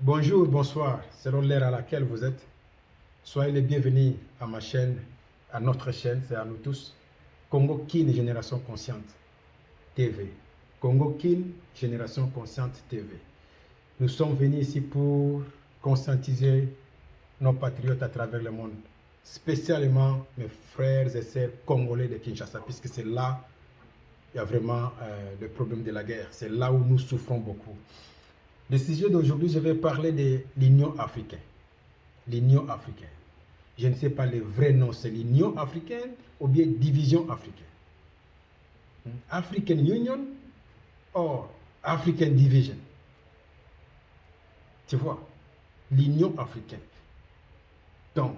Bonjour, bonsoir, selon l'heure à laquelle vous êtes. Soyez les bienvenus à ma chaîne, à notre chaîne, c'est à nous tous. Congo Kin Génération Consciente TV. Congo Kin Génération Consciente TV. Nous sommes venus ici pour conscientiser nos patriotes à travers le monde, spécialement mes frères et sœurs congolais de Kinshasa, puisque c'est là il y a vraiment le problème de la guerre. C'est là où nous souffrons beaucoup. Le sujet d'aujourd'hui, je vais parler de l'Union africaine. L'Union africaine. Je ne sais pas le vrai nom, c'est l'Union africaine ou bien Division africaine. African Union or African Division. Tu vois, l'Union africaine. Donc,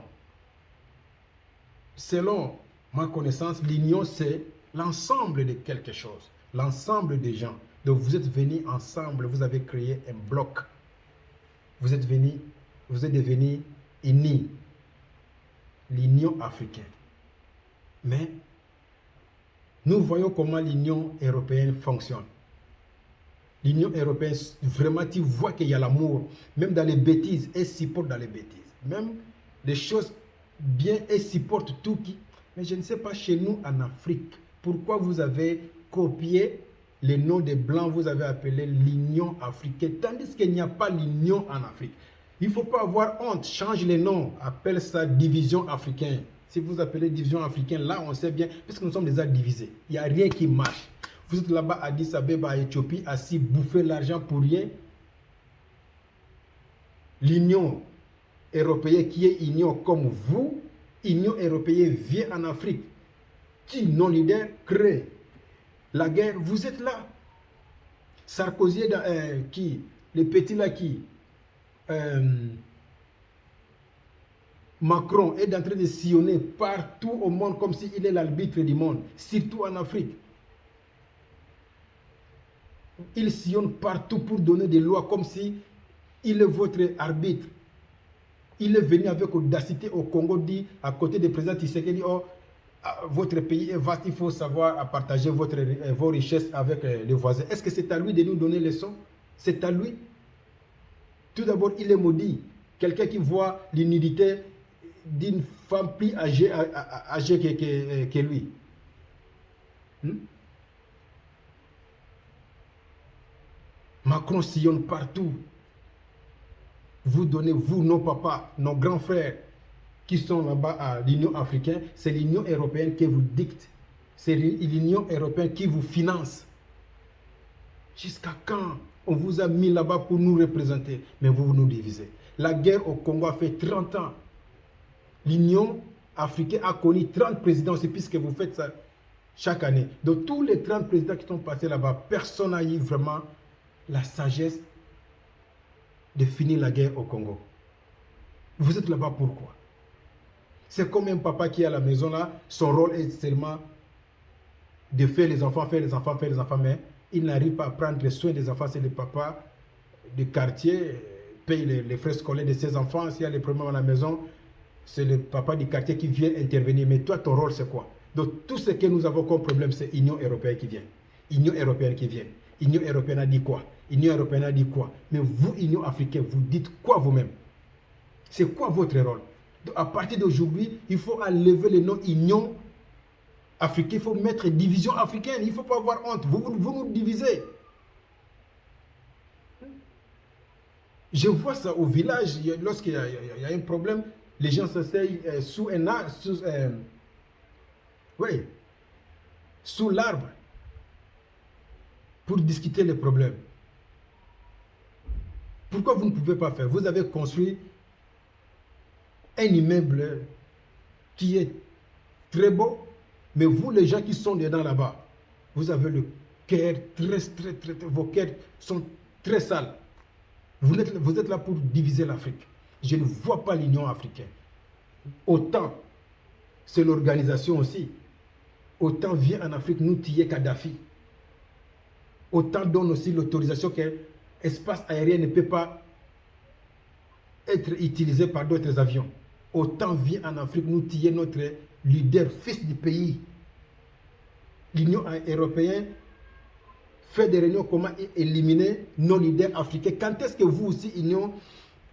selon ma connaissance, l'Union, c'est l'ensemble de quelque chose, l'ensemble des gens. Donc vous êtes venus ensemble, vous avez créé un bloc. Vous êtes devenus unis. L'Union africaine. Mais nous voyons comment l'Union européenne fonctionne. L'Union européenne, vraiment, tu vois qu'il y a l'amour. Même dans les bêtises, elle supporte dans les bêtises. Même les choses bien, elle supporte tout. Mais je ne sais pas chez nous en Afrique, pourquoi vous avez copié les noms des Blancs, vous avez appelé l'Union africaine, tandis qu'il n'y a pas l'Union en Afrique. Il ne faut pas avoir honte, change les noms, appelle ça division africaine. Si vous appelez division africaine, là on sait bien, puisque nous sommes déjà divisés, il n'y a rien qui marche. Vous êtes là-bas à Addis Abeba, à Éthiopie, assis, bouffer l'argent pour rien. L'Union européenne qui est union comme vous, Union européenne vient en Afrique. Qui, non-leader, crée la guerre, vous êtes là. Sarkozy, qui? Les petits là qui? Macron est en train de sillonner partout au monde comme s'il est l'arbitre du monde, surtout en Afrique. Il sillonne partout pour donner des lois comme si il est votre arbitre. Il est venu avec audacité au Congo, dit à côté du président Tshisekedi, oh, votre pays est vaste, il faut savoir partager vos richesses avec les voisins. Est-ce que c'est à lui de nous donner les leçons? C'est à lui. Tout d'abord, il est maudit. Quelqu'un qui voit l'innudité d'une femme plus âgée que lui. Macron sillonne partout. Vous donnez, vous, nos papas, nos grands frères, qui sont là-bas à l'Union africaine, c'est l'Union européenne qui vous dicte. C'est l'Union européenne qui vous finance. Jusqu'à quand on vous a mis là-bas pour nous représenter, mais vous nous divisez. La guerre au Congo a fait 30 ans. L'Union africaine a connu 30 présidents, c'est puisque vous faites ça chaque année. Donc tous les 30 présidents qui sont passés là-bas, personne n'a eu vraiment la sagesse de finir la guerre au Congo. Vous êtes là-bas pourquoi? C'est comme un papa qui est à la maison là, son rôle est seulement de faire les enfants, mais il n'arrive pas à prendre soin des enfants. C'est le papa du quartier, paye les frais scolaires de ses enfants. S'il y a des problèmes à la maison, c'est le papa du quartier qui vient intervenir. Mais toi, ton rôle, c'est quoi? Donc, tout ce que nous avons comme problème, c'est l'Union européenne qui vient. Union européenne qui vient. Union européenne a dit quoi? Union européenne a dit quoi? Mais vous, Union africaine, vous dites quoi vous-même? C'est quoi votre rôle? Donc, à partir d'aujourd'hui, il faut enlever le nom Union africaine. Il faut mettre division africaine. Il ne faut pas avoir honte. Vous nous divisez. Je vois ça au village. Lorsqu'il y a un problème, les gens s'asseyent sous un arbre. Sous l'arbre. Pour discuter les problèmes. Pourquoi vous ne pouvez pas faire? Vous avez construit un immeuble qui est très beau, mais vous, les gens qui sont dedans là-bas, vous avez le cœur vos cœurs sont très sales. Vous êtes là pour diviser l'Afrique. Je ne vois pas l'Union africaine. Autant, c'est l'organisation aussi. Autant vient en Afrique nous tuer Kadhafi. Autant donne aussi l'autorisation que l'espace aérien ne peut pas être utilisé par d'autres avions. Autant vient en Afrique nous tuer notre leader, fils du pays. L'Union européenne faire des réunions, comment éliminer nos leaders africains. Quand est-ce que vous aussi, Union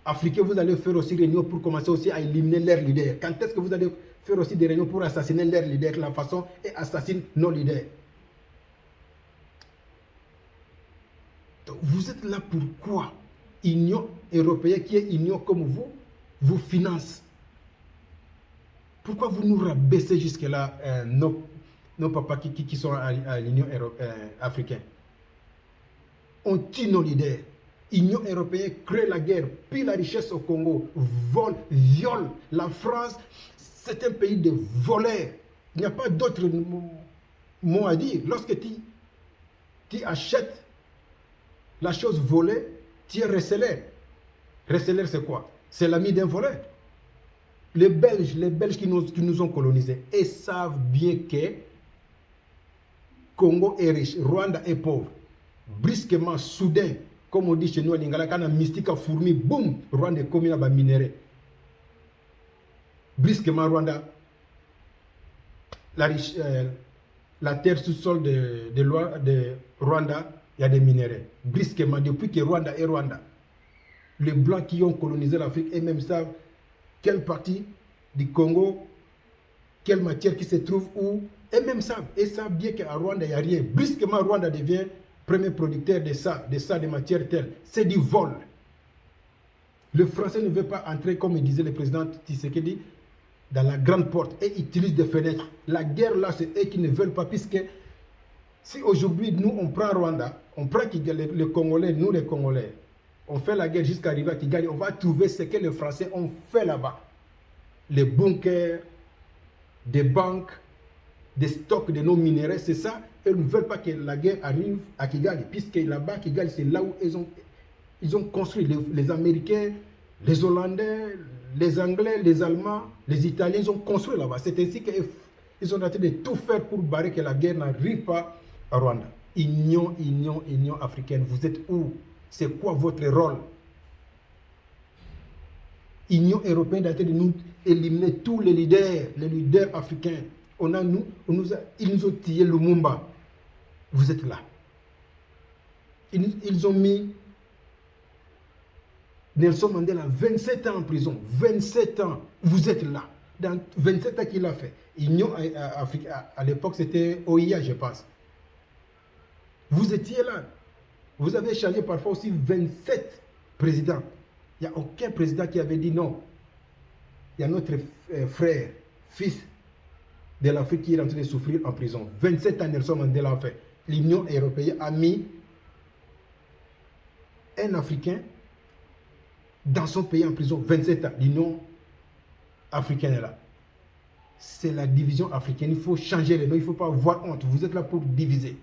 africaine, vous allez faire aussi des réunions pour commencer aussi à éliminer leurs leaders? Quand est-ce que vous allez faire aussi des réunions pour assassiner leurs leaders, la façon et assassiner nos leaders? Donc, vous êtes là pourquoi? Union européenne, qui est union comme vous finance. Pourquoi vous nous rabaissez jusque-là, nos papas qui sont à l'Union africaine? On tue nos leaders. L'Union européenne crée la guerre, pille la richesse au Congo, vole, viole. La France, c'est un pays de voleurs. Il n'y a pas d'autre mot à dire. Lorsque tu achètes la chose volée, tu es receleur. Receleur, c'est quoi? C'est l'ami d'un voleur. Les Belges qui nous ont colonisés, et savent bien que Congo est riche, Rwanda est pauvre. Brusquement, soudain, comme on dit chez nous à Lingala, quand on a mystique a fourmi, boum, Rwanda est commis à minéré. Brusquement, Rwanda, la terre sous-sol de Rwanda, il y a des minéraux. Brusquement, depuis que Rwanda est Rwanda, les Blancs qui ont colonisé l'Afrique, et même savent quelle partie du Congo, quelle matière qui se trouve où, et même savent bien qu'à Rwanda, il n'y a rien. Brusquement, Rwanda devient premier producteur de ça, de matières telles. C'est du vol. Le Français ne veut pas entrer, comme il disait le président Tshisekedi, dans la grande porte et utilise des fenêtres. La guerre là, c'est eux qui ne veulent pas, puisque si aujourd'hui, nous, on prend Rwanda, on prend les Congolais, nous les Congolais, on fait la guerre jusqu'à arriver à Kigali, on va trouver ce que les Français ont fait là-bas. Les bunkers, des banques, des stocks de nos minéraux, c'est ça. Ils ne veulent pas que la guerre arrive à Kigali, puisque là-bas, Kigali, c'est là où ils ont construit. Les Américains, les Hollandais, les Anglais, les Allemands, les Italiens, ils ont construit là-bas. C'est ainsi qu'ils ont tenté de tout faire pour barrer que la guerre n'arrive pas à Rwanda. Union africaine, vous êtes où? C'est quoi votre rôle? Union européenne a été de nous éliminer tous les leaders africains. Ils nous ont tiré Lumumba. Vous êtes là. Ils ont mis Nelson Mandela 27 ans en prison. 27 ans. Vous êtes là. Dans 27 ans qu'il a fait. Union africaine, à l'époque c'était OIA, je pense. Vous étiez là. Vous avez changé parfois aussi 27 présidents. Il n'y a aucun président qui avait dit non. Il y a notre frère, fils de l'Afrique qui est en train de souffrir en prison. 27 ans, Nelson Mandela a fait. L'Union européenne a mis un Africain dans son pays en prison. 27 ans. L'Union africaine est là. C'est la division africaine. Il faut changer les noms. Il ne faut pas avoir honte. Vous êtes là pour diviser.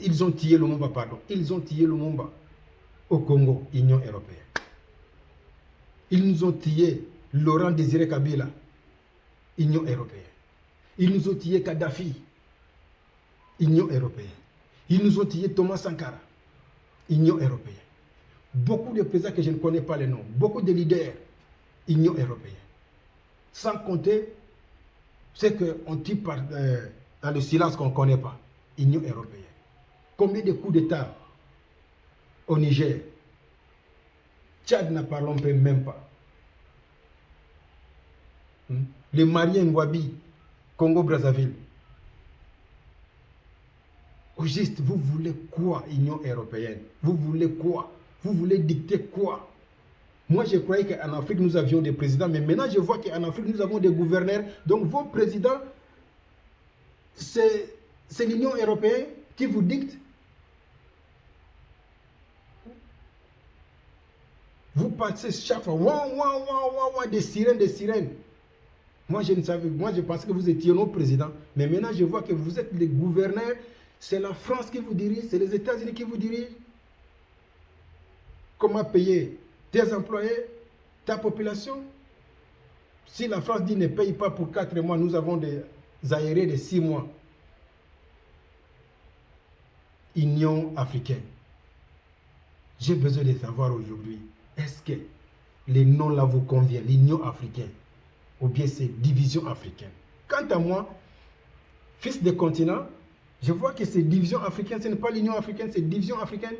Ils ont tiré Lumumba, pardon. Ils ont tiré Lumumba au Congo, Union européenne. Ils nous ont tiré Laurent Désiré Kabila, Union européenne. Ils nous ont tiré Kadhafi, Union européenne. Ils nous ont tiré Thomas Sankara, Union européenne. Beaucoup de présidents que je ne connais pas les noms, beaucoup de leaders, Union européenne. Sans compter ce qu'on tire dans le silence qu'on ne connaît pas. Union européenne. Combien de coups d'État au Niger? Tchad, n'en parlons même pas. Les Maliens Ngwabi, Congo-Brazzaville. Au juste, vous voulez quoi, Union européenne? Vous voulez quoi? Vous voulez dicter quoi? Moi, je croyais qu'en Afrique, nous avions des présidents, mais maintenant, je vois qu'en Afrique, nous avons des gouverneurs. Donc, vos présidents, c'est l'Union européenne qui vous dicte. Vous passez chaque fois, des sirènes. Moi, je pensais que vous étiez nos présidents. Mais maintenant, je vois que vous êtes les gouverneurs. C'est la France qui vous dirige, c'est les États-Unis qui vous dirigent. Comment payer tes employés, ta population? Si la France dit ne paye pas pour 4 mois, nous avons des aérés de 6 mois. Union africaine. J'ai besoin de savoir aujourd'hui, est-ce que les noms là vous conviennent, l'Union africaine, ou bien c'est division africaine? Quant à moi, fils des continents, je vois que c'est division africaine, ce n'est pas l'Union africaine, c'est division africaine.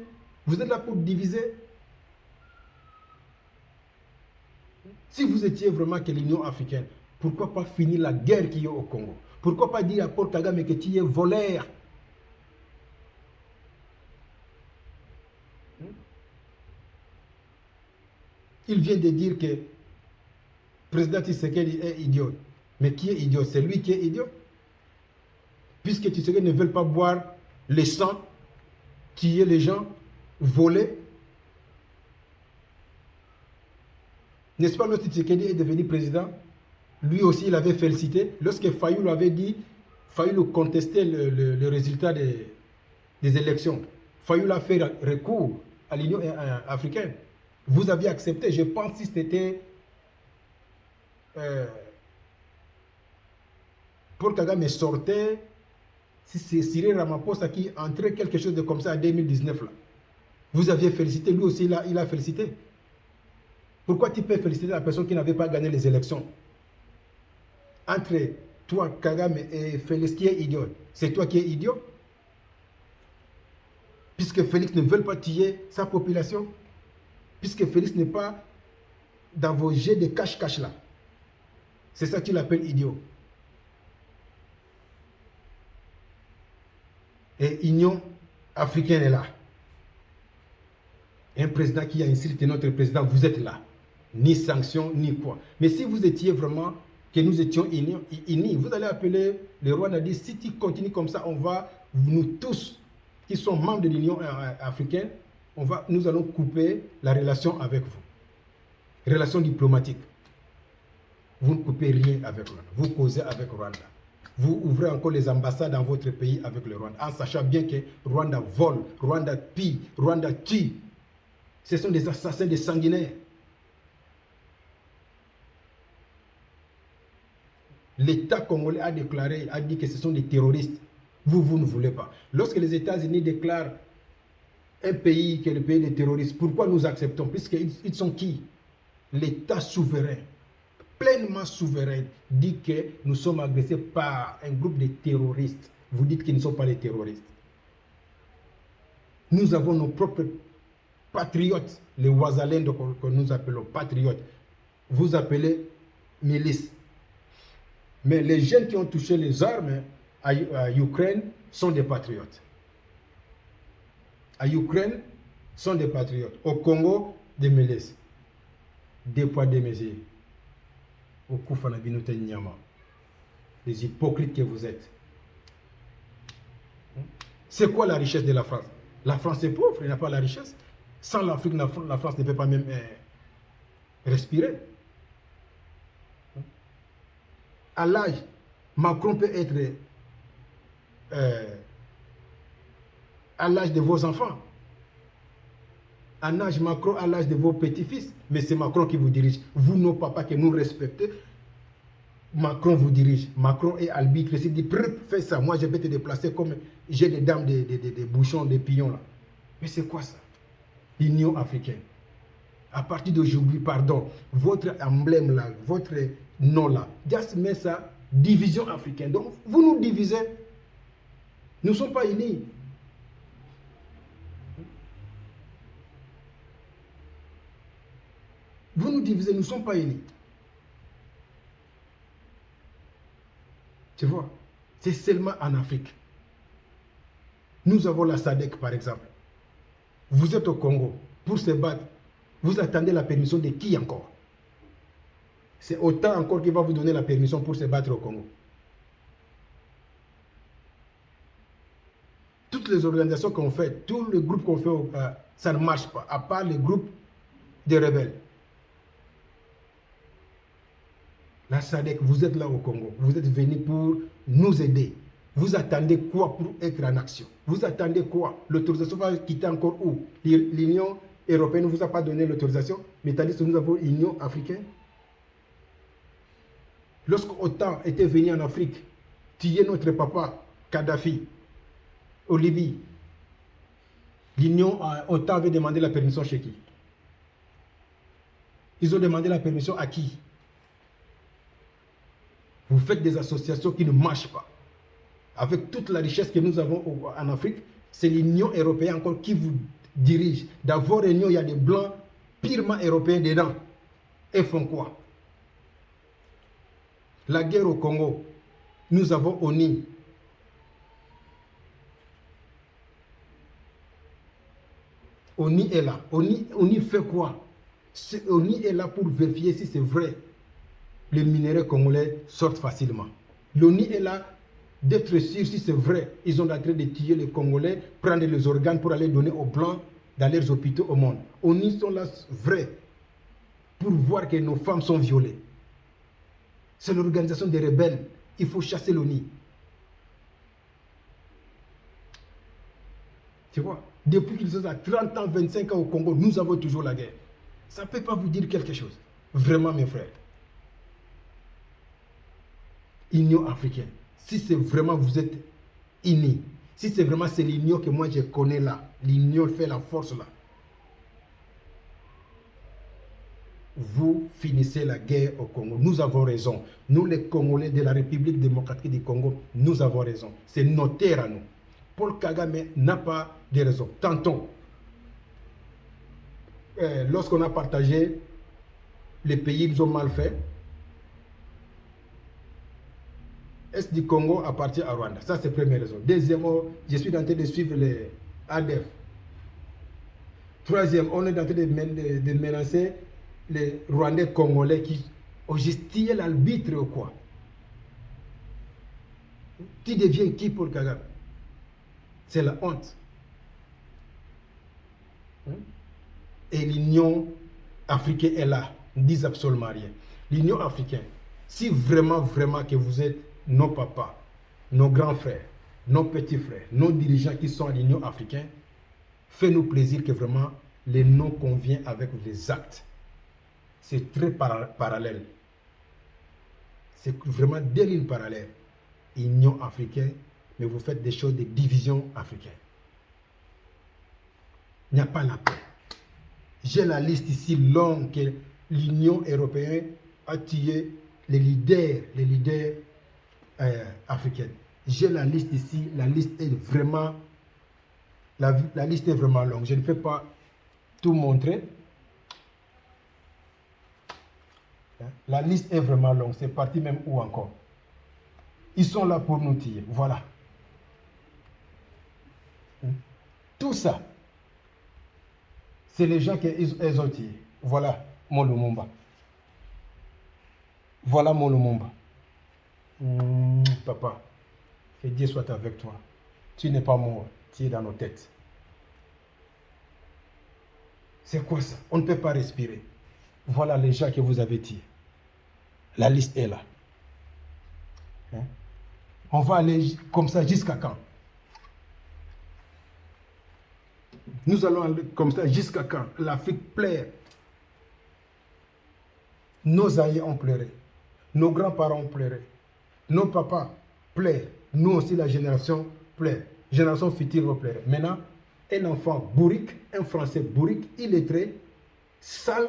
Vous êtes là pour diviser. Si vous étiez vraiment que l'Union africaine, pourquoi pas finir la guerre qu'il y a au Congo? Pourquoi pas dire à Paul Kagame que tu es voleur? Il vient de dire que le président Tshisekedi est idiot. Mais qui est idiot? C'est lui qui est idiot. Puisque Tshisekedi ne veut pas boire le sang, tuer les gens, voler. N'est-ce pas, lorsque Tshisekedi est devenu président, lui aussi il avait félicité. Lorsque Fayou avait dit, Fayou contestait le résultat des élections. Fayou a fait recours à l'Union africaine. Vous aviez accepté, je pense que c'était Paul Kagame sortait, si c'est Cyril Ramaphosa qui entrait quelque chose de comme ça en 2019 là. Vous aviez félicité, lui aussi il a félicité. Pourquoi tu peux féliciter la personne qui n'avait pas gagné les élections? Entre toi, Kagame et Félix qui est idiot, c'est toi qui es idiot? Puisque Félix ne veut pas tuer sa population, puisque Félix n'est pas dans vos jets de cache-cache là. C'est ça que tu l'appelles idiot. Et Union africaine est là. Un président qui a insulté notre président, vous êtes là. Ni sanction, ni quoi. Mais si vous étiez vraiment, que nous étions unis, vous allez appeler le roi Nadi. Si tu continues comme ça, on va, nous tous, qui sont membres de l'Union africaine, nous allons couper la relation avec vous. Relation diplomatique. Vous ne coupez rien avec Rwanda. Vous causez avec Rwanda. Vous ouvrez encore les ambassades dans votre pays avec le Rwanda, en sachant bien que Rwanda vole, Rwanda pille, Rwanda tue. Ce sont des assassins, des sanguinaires. L'État congolais a déclaré, a dit que ce sont des terroristes. Vous ne voulez pas. Lorsque les États-Unis déclarent un pays qui est le pays des terroristes, pourquoi nous acceptons? Puisqu'ils sont qui? L'État souverain, pleinement souverain, dit que nous sommes agressés par un groupe de terroristes. Vous dites qu'ils ne sont pas les terroristes. Nous avons nos propres patriotes, les Ouazalènes que nous appelons patriotes. Vous appelez milices. Mais les jeunes qui ont touché les armes à Ukraine sont des patriotes. À Ukraine, sont des patriotes. Au Congo, des milices. Des poids, des mesures. Au Koufanabinote Nyama. Les hypocrites que vous êtes. C'est quoi la richesse de la France? La France est pauvre, elle n'a pas la richesse. Sans l'Afrique, la France ne peut pas même respirer. À l'âge, Macron peut être à l'âge de vos enfants. À l'âge Macron, à l'âge de vos petits-fils. Mais c'est Macron qui vous dirige. Vous, nos papas que nous respectez, Macron vous dirige. Macron est arbitre. Il dit, fais ça. Moi, je vais te déplacer comme j'ai des dames, des bouchons, des pions là. Mais c'est quoi ça? L'Union africaine. À partir d'aujourd'hui, pardon, votre emblème là, votre nom là, just met ça, division africaine. Donc, vous nous divisez. Nous ne sommes pas unis. Vous nous divisez, nous ne sommes pas unis. Tu vois, c'est seulement en Afrique. Nous avons la SADC par exemple. Vous êtes au Congo pour se battre. Vous attendez la permission de qui encore? C'est OTAN encore qui va vous donner la permission pour se battre au Congo. Toutes les organisations qu'on fait, tous les groupes qu'on fait, ça ne marche pas, à part les groupes des rebelles. La SADC, vous êtes là au Congo, vous êtes venus pour nous aider. Vous attendez quoi pour être en action? Vous attendez quoi? L'autorisation va quitter encore où? L'Union européenne ne vous a pas donné l'autorisation, mais tandis que nous avons l'Union africaine. Lorsque OTAN était venu en Afrique, tuer notre papa Kadhafi, au Libye, l'Union OTAN avait demandé la permission chez qui? Ils ont demandé la permission à qui? Vous faites des associations qui ne marchent pas. avec toute la richesse que nous avons en Afrique, c'est l'Union européenne encore qui vous dirige. Dans vos réunions, il y a des blancs purement européens dedans. Et font quoi? La guerre au Congo, nous avons ONU. ONU est là. ONU fait quoi? ONU est là pour vérifier si c'est vrai. Les minéraux congolais sortent facilement. L'ONU est là d'être sûr si c'est vrai. Ils sont en train de tuer les Congolais, prendre les organes pour aller donner aux Blancs dans leurs hôpitaux au monde. ONU sont là vrais pour voir que nos femmes sont violées. C'est l'organisation des rebelles. Il faut chasser l'ONU. Tu vois, depuis qu'ils sont à 30 ans, 25 ans au Congo, nous avons toujours la guerre. Ça ne peut pas vous dire quelque chose. Vraiment, mes frères. Union africaine. Si c'est vraiment vous êtes unis, si c'est vraiment c'est l'union que moi je connais là, l'union fait la force là, vous finissez la guerre au Congo. Nous avons raison. Nous les Congolais de la République démocratique du Congo, nous avons raison. C'est notre terre à nous. Paul Kagame n'a pas de raison. Tantôt, lorsqu'on a partagé, les pays ils ont mal fait. Est du Congo appartient à Rwanda. Ça, c'est la première raison. Deuxièmement, je suis en train de suivre les ADF. Troisième, on est en train de menacer les Rwandais congolais qui ont justifié l'arbitre ou quoi. Tu deviens qui pour Kagame? C'est la honte. Et l'Union africaine est là. Ils ne disent absolument rien. L'Union africaine, si vraiment, vraiment que vous êtes nos papas, nos grands frères, nos petits frères, nos dirigeants qui sont à l'Union africaine, faites-nous plaisir que vraiment les noms conviennent avec les actes. C'est très parallèle. C'est vraiment des lignes parallèles. Union africaine, mais vous faites des choses de division africaine. Il n'y a pas la paix. J'ai la liste ici longue que l'Union européenne a tué les leaders africains. J'ai la liste ici, la liste est vraiment longue. Je ne peux pas tout montrer. La liste est vraiment longue. C'est parti même où encore? Ils sont là pour nous tuer. Voilà. Tout ça, c'est les gens qu'ils ont tués. Voilà mon Lumumba. Voilà mon Lumumba. Papa, que Dieu soit avec toi. Tu n'es pas mort, tu es dans nos têtes. C'est quoi ça? On ne peut pas respirer. Voilà les gens que vous avez tués. La liste est là. On va aller comme ça jusqu'à quand? Nous allons aller comme ça jusqu'à quand? L'Afrique pleure. Nos aïeux ont pleuré. Nos grands-parents ont pleuré. Nos papas pleurent. Nous aussi, la génération pleure. Génération future va pleurer. Maintenant, un enfant bourrique, un Français bourrique, illettré, sale,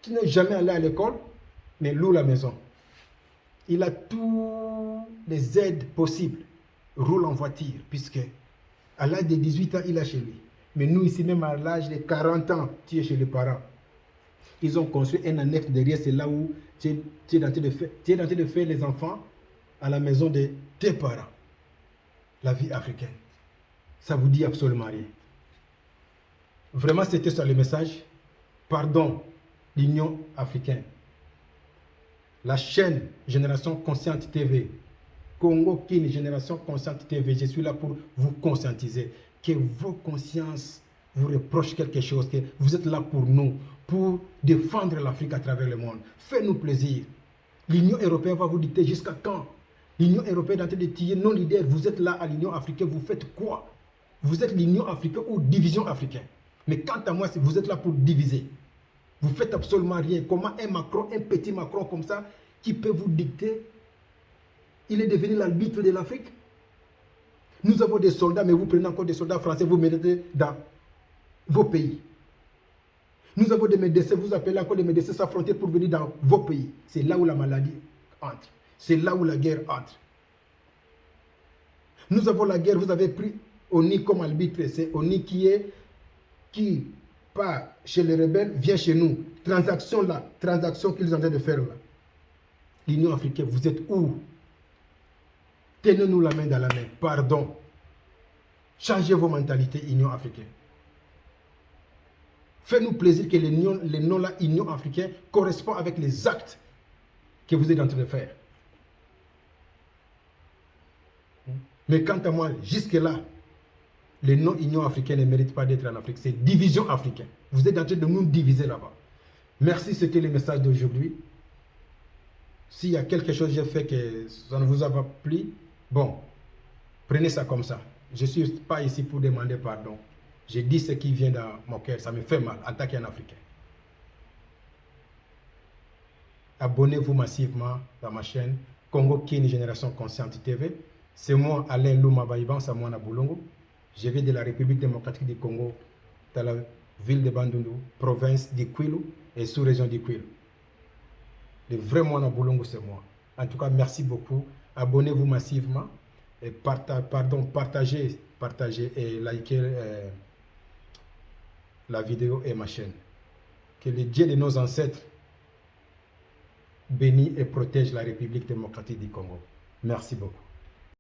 qui n'est jamais allé à l'école, mais loue la maison. Il a tous les aides possibles. Roule en voiture, puisque à l'âge de 18 ans, il est chez lui. Mais nous, ici, même à l'âge de 40 ans, tu es chez les parents. Ils ont construit un annexe derrière, c'est là où tu es en train de faire les enfants à la maison de tes parents. La vie africaine. Ça vous dit absolument rien. Vraiment, c'était ça le message. Pardon, l'Union africaine. La chaîne Génération Consciente TV. Congo Kin, Génération Consciente TV. Je suis là pour vous conscientiser. Que vos consciences vous reprochent quelque chose. Que vous êtes là pour nous. Pour défendre l'Afrique à travers le monde. Faites-nous plaisir. L'Union européenne va vous dicter jusqu'à quand? L'Union européenne est en train de tirer nos leaders. Vous êtes là à l'Union africaine. Vous faites quoi? Vous êtes l'Union africaine ou division africaine. Mais quant à moi, vous êtes là pour diviser. Vous ne faites absolument rien. Comment un Macron, un petit Macron comme ça, qui peut vous dicter, il est devenu l'arbitre de l'Afrique? Nous avons des soldats, mais vous prenez encore des soldats français, vous mettez dans vos pays. Nous avons des médecins, vous appelez encore des médecins sans frontières pour venir dans vos pays. C'est là où la maladie entre. C'est là où la guerre entre. Nous avons la guerre, vous avez pris ONI comme arbitre. C'est ONI qui part chez les rebelles, vient chez nous. Transaction là, transaction qu'ils sont en train de faire là. L'Union africaine, vous êtes où? Tenez-nous la main dans la main. Pardon. Changez vos mentalités, Union africaine. Faites-nous plaisir que les noms là, Union africaine, correspondent avec les actes que vous êtes en train de faire. Mais quant à moi, jusque-là, les noms Union africaine ne méritent pas d'être en Afrique. C'est division africaine. Vous êtes en train de nous diviser là-bas. Merci, c'était le message d'aujourd'hui. S'il y a quelque chose que j'ai fait que ça ne vous a pas plu, bon, prenez ça comme ça. Je ne suis pas ici pour demander pardon. J'ai dit ce qui vient dans mon cœur. Ça me fait mal en tant qu'un Africain. Abonnez-vous massivement dans ma chaîne Congo Kini Génération Consciente TV. C'est moi, Alain Louma Baïban, c'est moi, Naboulongo. Je viens de la République démocratique du Congo, dans la ville de Bandundu, province de Kwilu et sous-région de Kwilu. Le vrai moi, Naboulongo, c'est moi. En tout cas, merci beaucoup. Abonnez-vous massivement et partagez et likez la vidéo et ma chaîne. Que le Dieu de nos ancêtres bénisse et protège la République démocratique du Congo. Merci beaucoup.